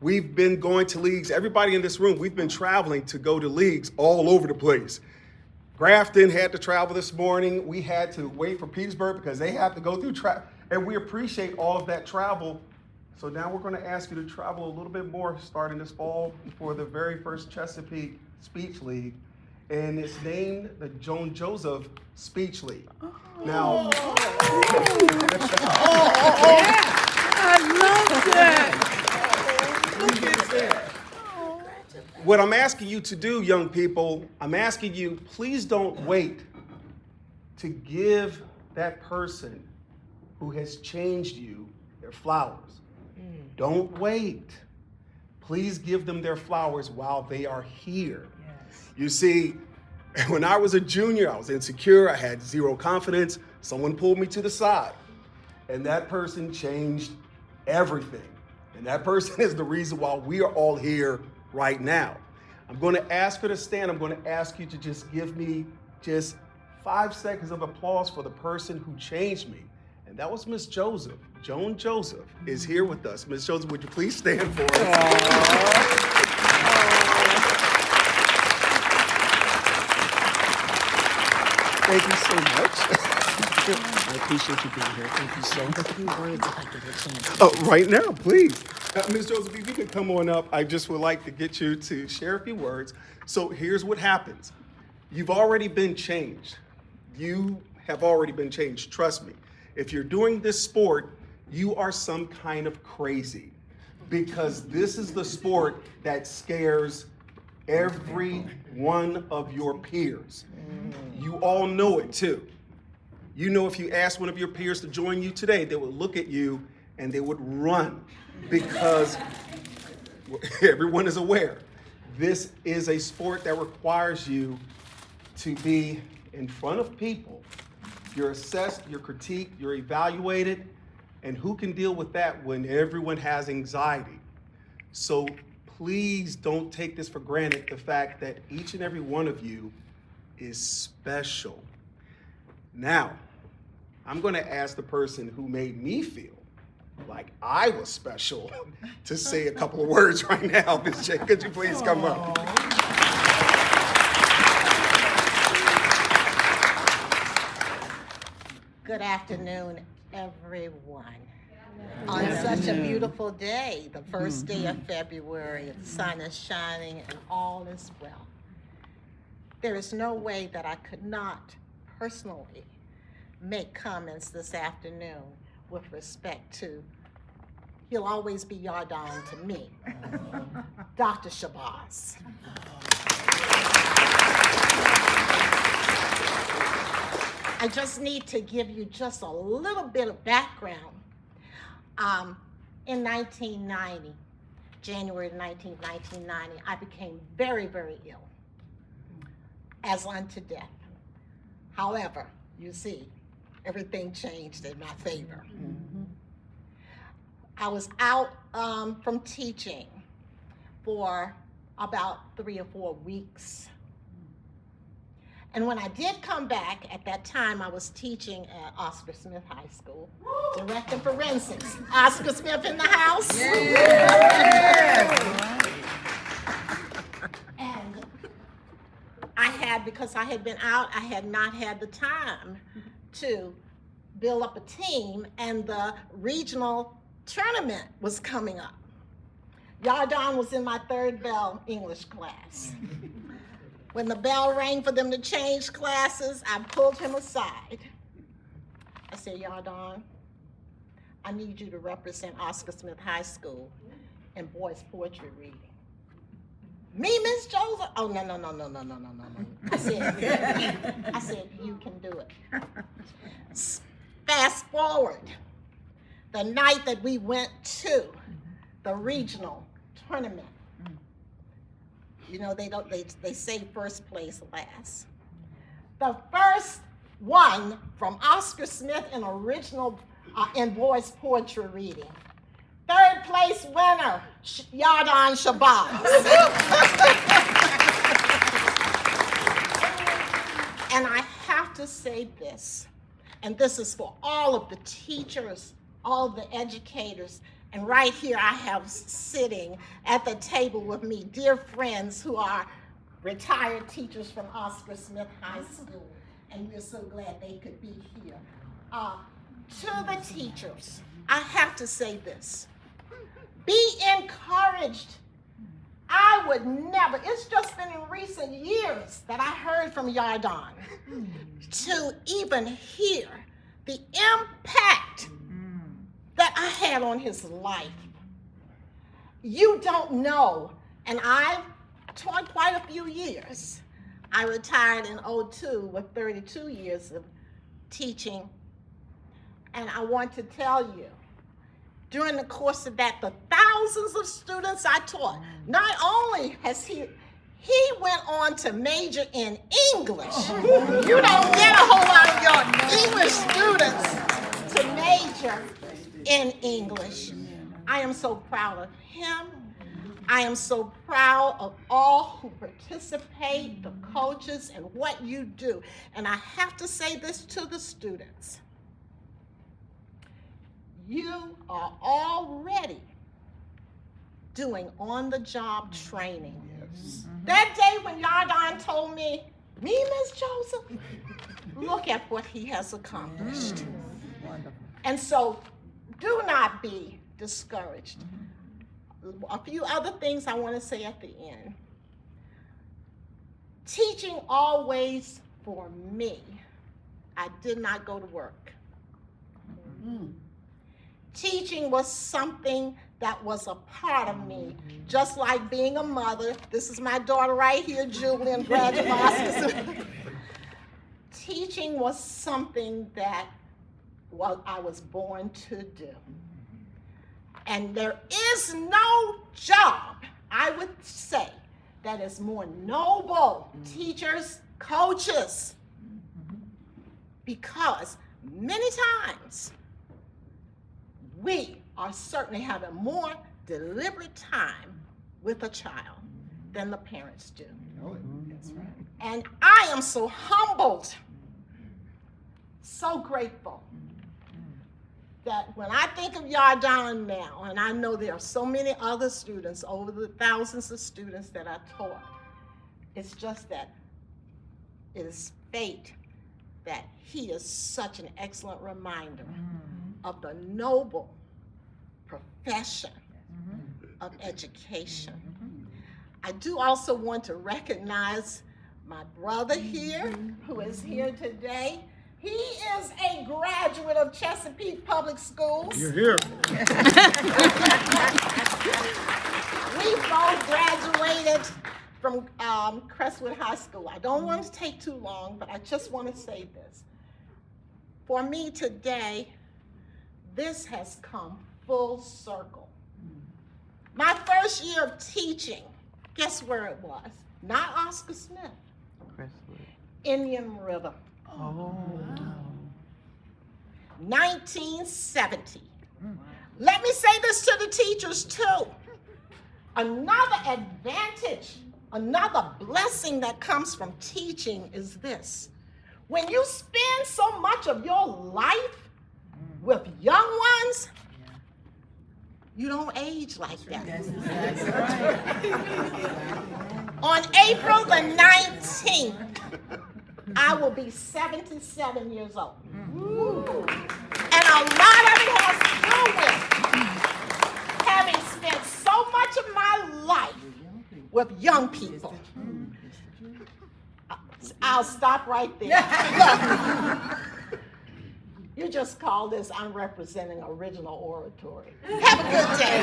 We've been going to leagues. Everybody in this room, we've been traveling to go to leagues all over the place. Grafton had to travel this morning. We had to wait for Petersburg because they have to go through travel. And we appreciate all of that travel. So now we're going to ask you to travel a little bit more starting this fall for the very first Chesapeake Speech League. And it's named the Joan Joseph Speech League. Now, I love that. look at that. What I'm asking you to do, young people, I'm asking you, please don't wait to give that person who has changed you their flowers. Don't wait. Please give them their flowers while they are here. Yes. You see, when I was a junior, I was insecure, I had zero confidence. Someone pulled me to the side, and that person changed everything. And that person is the reason why we are all here right now. I'm going to ask her to stand. I'm going to ask you to just give me just 5 seconds of applause for the person who changed me. And that was Miss Joseph. Joan Joseph is here with us. Miss Joseph, would you please stand for us? Thank you so much. I appreciate you being here. Thank you so much. A few words if I get a chance. Oh, right now, please. Ms. Joseph, if you could come on up, I just would like to get you to share a few words. So here's what happens. You've already been changed. You have already been changed, trust me. If you're doing this sport, you are some kind of crazy because this is the sport that scares every one of your peers. You all know it too. You know, if you asked one of your peers to join you today, they would look at you and they would run because everyone is aware. This is a sport that requires you to be in front of people. You're assessed, you're critiqued, you're evaluated, and who can deal with that when everyone has anxiety? So please don't take this for granted, the fact that each and every one of you is special. Now, I'm going to ask the person who made me feel like I was special to say a couple of words right now. Ms. J, could you please come up? Good afternoon, everyone. On such a beautiful day, the first day of February, the sun is shining and all is well. There is no way that I could not personally make comments this afternoon with respect to, he'll always be Yardan to me, Dr. Shabazz. I just need to give you just a little bit of background. In 1990, January 19th, 1990, I became very, very ill, as unto death. However, you see, everything changed in my favor. I was out from teaching for about 3 or 4 weeks. And when I did come back, at that time I was teaching at Oscar Smith High School, directing forensics. Oscar Smith in the house. Yeah. And because I had been out, I had not had the time to build up a team, and the regional tournament was coming up. Yardan was in my third bell English class. When the bell rang for them to change classes, I pulled him aside. I said, Yardan, I need you to represent Oscar Smith High School in boys' poetry reading. Me, Miss Joseph? Oh, no. I said, you can do it. Fast forward, the night that we went to the regional tournament. You know, they say first place last. The first one from Oscar Smith in original in boys' poetry reading. Third place winner, Yardan Shabazz. And I have to say this, and this is for all of the teachers, all of the educators And right here I have sitting at the table with me dear friends who are retired teachers from Oscar Smith High School, and we're so glad they could be here. To the teachers, I have to say this. Be encouraged. I would never, it's just been in recent years that I heard from Yardan to even hear the impact that I had on his life. You don't know, and I've taught quite a few years. I retired in 2002 with 32 years of teaching, and I want to tell you, during the course of that, the thousands of students I taught, not only has he went on to major in English. You don't get a whole lot of your English students to major in English. I am so proud of him. I am so proud of all who participate, the coaches, and what you do. And I have to say this to the students. You are already doing on-the-job training. Yes. That day when Yardan told me, Ms. Joseph, look at what he has accomplished. And so do not be discouraged. A few other things I want to say at the end. Teaching always for me. I did not go to work. Teaching was something that was a part of me, just like being a mother. This is my daughter right here, Julian, graduate of Oscar. Teaching was something that I was born to do. And there is no job, I would say, that is more noble, teachers, coaches, because many times we are certainly having more deliberate time with a child than the parents do. That's right. And I am so humbled, so grateful that when I think of Yardan now, and I know there are so many other students, over the thousands of students that I taught, it's just that it is fate that he is such an excellent reminder of the noble profession of education. I do also want to recognize my brother here, who is here today. He is a graduate of Chesapeake Public Schools. You're here. We both graduated from Crestwood High School. I don't want to take too long, but I just want to say this. For me today, this has come full circle. My first year of teaching, guess where it was? Not Oscar Smith. Crestwood. Indian River. Oh. 1970. Let me say this to the teachers too. Another advantage, another blessing that comes from teaching is this. When you spend so much of your life with young ones, you don't age like that. That's right. On April the 19th, I will be 77 years old. And a lot of it has to do with having spent so much of my life with young people. I'll stop right there. Look, you just call this I'm representing original oratory. Have a good day.